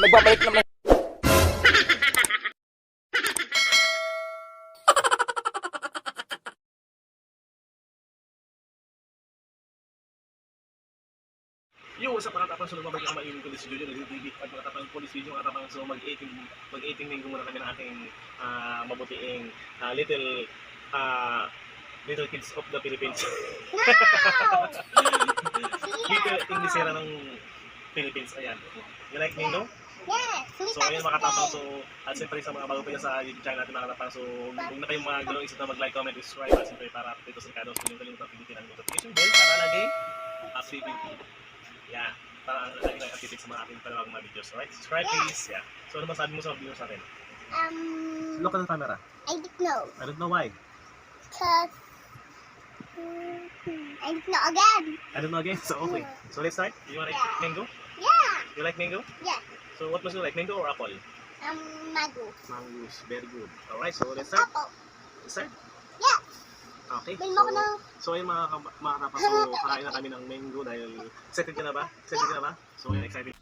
Nagbabalik naman. Yung sa pagkatapang so lumabag ang maining police video na didibit at pagkatapang police video ang katapang so mag-18 linggo muna kami ng ating mabutiing little kids of the Philippines. Little Inglesera ng Philippines, ayan. You like Mingo? Yes, So ayun mga katapang, so at siyempre sa mga bago pa sa YouTube channel natin mga katapang, so huwag na kayong mga galong isip na mag-like, comment, subscribe at siyempre para dito sa Ricardo, so yung kalimutan pindutin ang notification bell para lagi updated. Yeah, para lagi lang updated sa mga ating panibagong mga videos. Alright, subscribe please. Yeah. So ano masabi mo sa video sa atin? Look at the camera. I don't know. I don't know why. Cause I don't know again. I don't know again. So okay. So let's start. You want mango? Yeah. You like mango? Yeah. So what must you like, mango or apple? Mango. Mangoes. Very good. Alright, so let's start. Apple. Let's start. Yeah. Okay. Bilhin mo ko ng... So ayun mga kapapa, so kakain na kami ng mango dahil excited ka na ba? Excited ka na ba? So ayun, excited.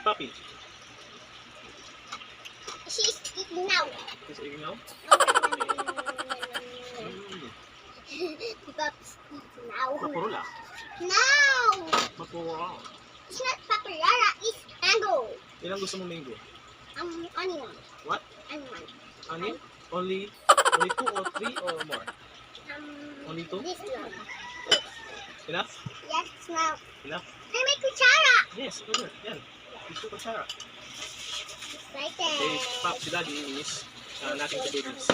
Puppy. She's eating now. Is it now? The puppy's eating now. Mapurula. Now! Mapurula. It's not papayara, it's mango. Ilang gusto mo mango? Onion. What? Onion. Onion? Only 2 or 3 or more? Only 2? This one. Enough? Yes, now. Enough? I make kuchara. Yes, over. Yan. Gusto ko siya. Right Okay, there. Pop, si Daddy is nothing to do this.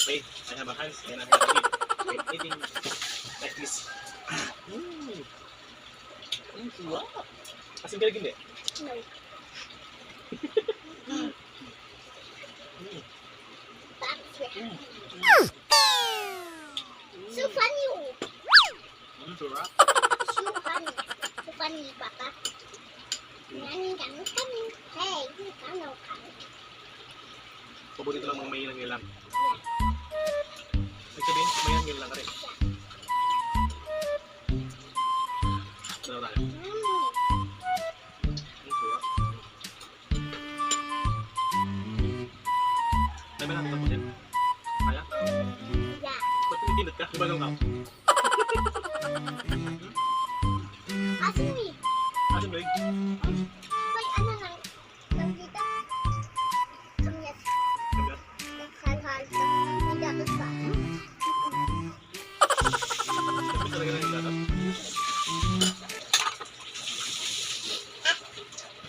Wait, I have a hands and I have a feet. Wait, eating like this. Wow. Kasing galing hindi? No. That's it. So funny. Sarap. So funny. So funny, Papa. Coming. Hey, coming. Paborito lang mga mahinang lang. Yeah. Ibig sabihin, mahinang lang ka rin. Ano tayo? Sarap. Dami natin tapusin. Kaya? Yeah. Ba't pinipindot ka? Iba lang ka? Asin ni. Asin ba yun? May ano lang. Nandito. Kamyat. Kamyat? Hal-hal. May dapat pa. Siyempre talaga na yung dapat.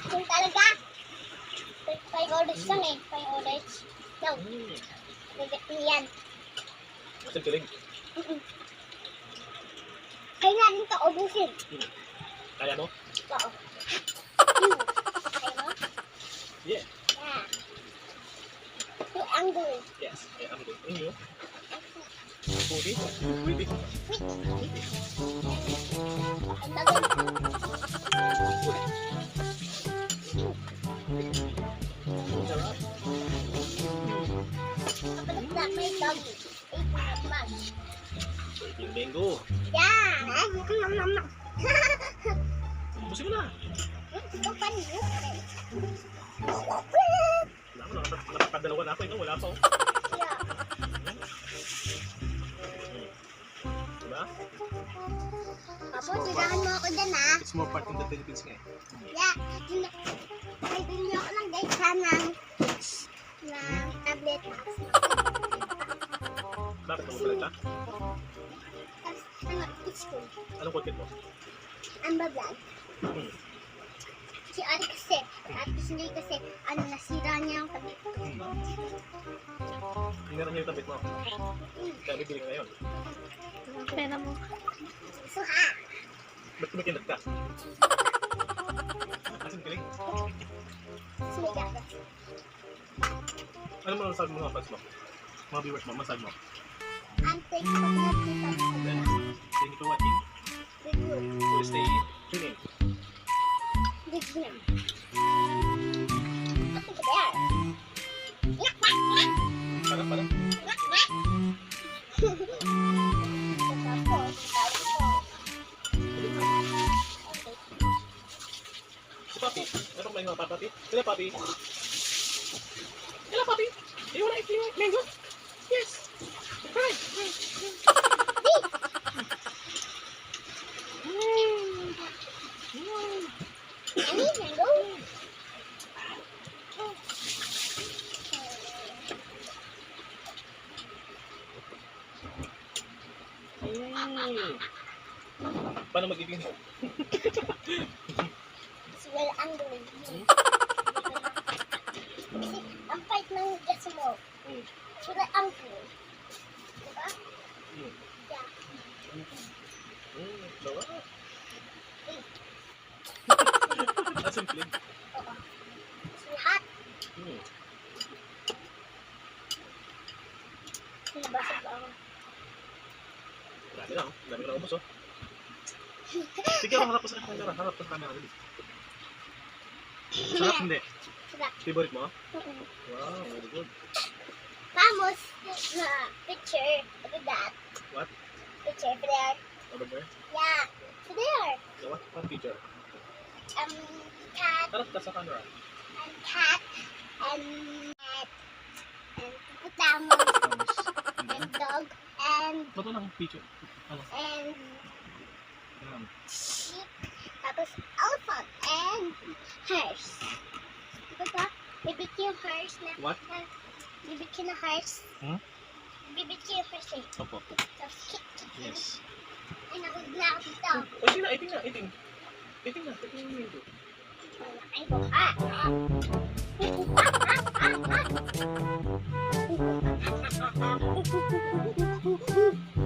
Kung talaga. orange lang eh. Pa yung orange. No, bigat mo yan. Kasi kilig. Kaya nga rin ito ubusin. Kaya no? Oo. Kaya mo? Yeah. Yeah. Yung angle. Yes. Yeah, I'm good. And you? Pwede? Pwede. Ang bagal. Sarap. Kapag na may doggy. Naman. Yung mango. Yeah. Busin mo na. Ito pa niyo. Wala mo, nakapagdalawa na ako. Ikaw, wala pa oh. Yeah. Diba? Apo, tirahan mo ako dyan ha. It's more part in the Philippines nga eh. Yeah. May bili ako ng guys ha ng tablet. Bakit mo pala? Tapos, it's cool. Anong content mo? Ang bablog. Si Ari kasi, at hindi kasi, nasira niya ang tablet ko. Hinara niya yung tablet mo. Kaya bibili ka ngayon. Pera mo. So ha, Ba't kumikinat ka? Asin kilig? sumiga ka. Ano mo nasabi mo mga fans mo? Mga viewers mo, masabi mo? Ang take ko na dito sa Then, vlog. thank you for watching. Review. So stay tuned in. Big him. Ako ba yan? Yak, yak, yak. Parang. Yak, yak. Tapos, tawag ko. Okay. Si Papi. Ano ba yung mga Papi? Sila Papi. Sila Papi. Do you wanna eat mango? Yes. Try. Ano yun, mango? Paano magiging? Well, ang galing. Kasi, ang fight ng gas mo. Sila ang galing. Diba? Yeah. Bawa. Asin kilig. Oo. Lahat. Sinabasag ba ako? Dami na, oh. Dami ko na ubos, oh. Sige, harap ko sa camera. Harap ko sa camera. Dali. Sarap, hindi. Sarap. Favorite mo? Mm-mm. Wow, very good. Vamos na picture. Look at that. What? Picture for there. Over there? Yeah. So there. So what? What picture? Cat Harap ka sa camera. and cat and hippopotamus and dog and Bato lang picture. Ano? sheep. Tapos elephant and horse. Diba? Bibigyan yung horse na. What? Bibigyan na horse. Hmm? Bibigyan yung horse eh. Opo. Tapos kick. Yes. Ay, nahulog na ako dito. Oh, iting na, iting na, iting. Iting na, iting na yung Ay, buka.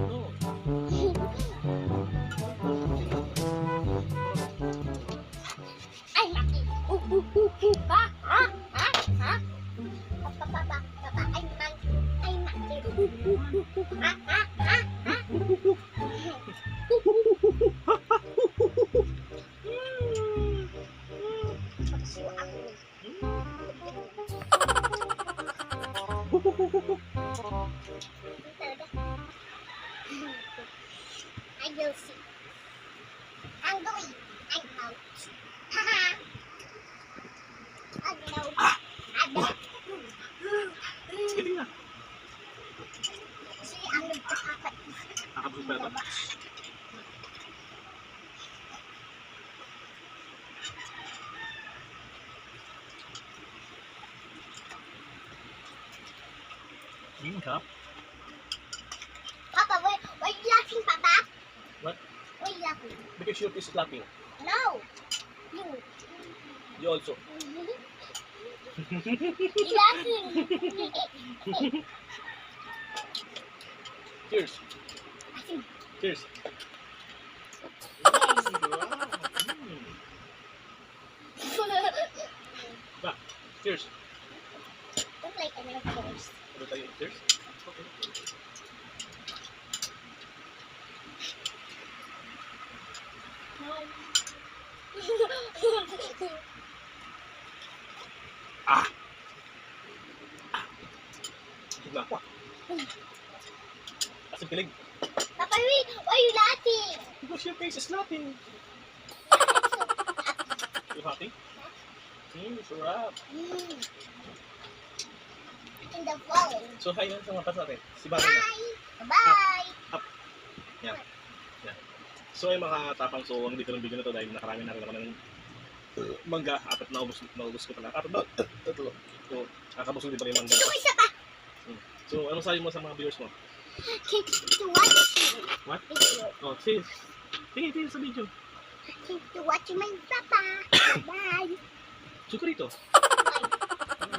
No. Ay, maki. Ha? Ha? Ha? Ha? Papa, ay, man. Ay, maki. Ha? Ha? Ha? Ha? So, ako. Talaga. I will see. I'm going. I'm out. Haha. I'm out. I'm out. Iting na. See, I'm nagkakakat. Nakabusog ba ito? Green cup? Papa, why are you laughing, Papa? What? Why are you laughing? Because you're is clapping. No. You. You also. Ilasin. Cheers. Asin. Cheers. Ba, cheers. Don't like another course. Ano tayo? Cheers? Okay. Ah! Busog na ako ah. Asin pilig. Papa, why are you laughing? Because your face is laughing. You happy? Sarap. Mm. In the flowing. So, hi lang sa mga pads natin. Si Bakit na. Bye. Bye. So ay mga tapang, so ang dito ng video na to dahil nakarami na rin ako ng mangga. Apat na naubos ko pala. Apat ba? Tatlo. So kakabusog din pa rin yung mangga. Yung isa pa. So anong sabi mo sa mga viewers mo? Keep to watch. What? Video. Oh, sige. Sige sa video. Keep to watch my papa. Bye. Suko rito.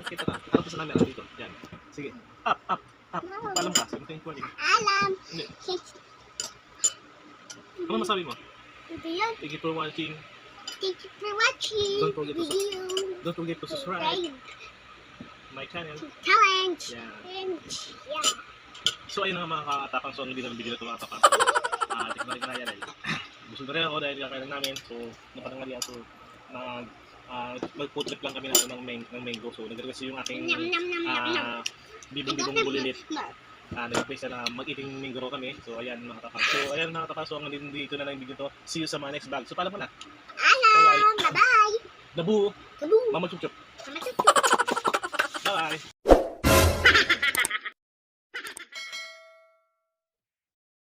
Kita ka. Harap sa camera dito. Yan. Sige. Up. Palam ka. Sige mo yung Alam. Hindi. Keep Ano masabi mo? video. Thank you for watching. Thank you for watching. Don't forget to video. Don't forget to subscribe my channel. Challenge. Yeah. Yeah. So ayun nga mga katapang, so hindi na ng video na ito mga katapang. Tignan rin na yan dahil gusto na rin ako dahil kakain namin. So napanangal yan. So mag-food trip lang kami ng mango. So nag-request yung aking bibong bulilit. Nag-request na mag-eating mango kami. So ayan mga katapang. So ayan mga katapang, so hanggang dito na lang yung video to. See you sa mga next vlog. So paalam mo na. Alam. Bye-bye. Dabu. Kaboom. Mama chup chup. Sama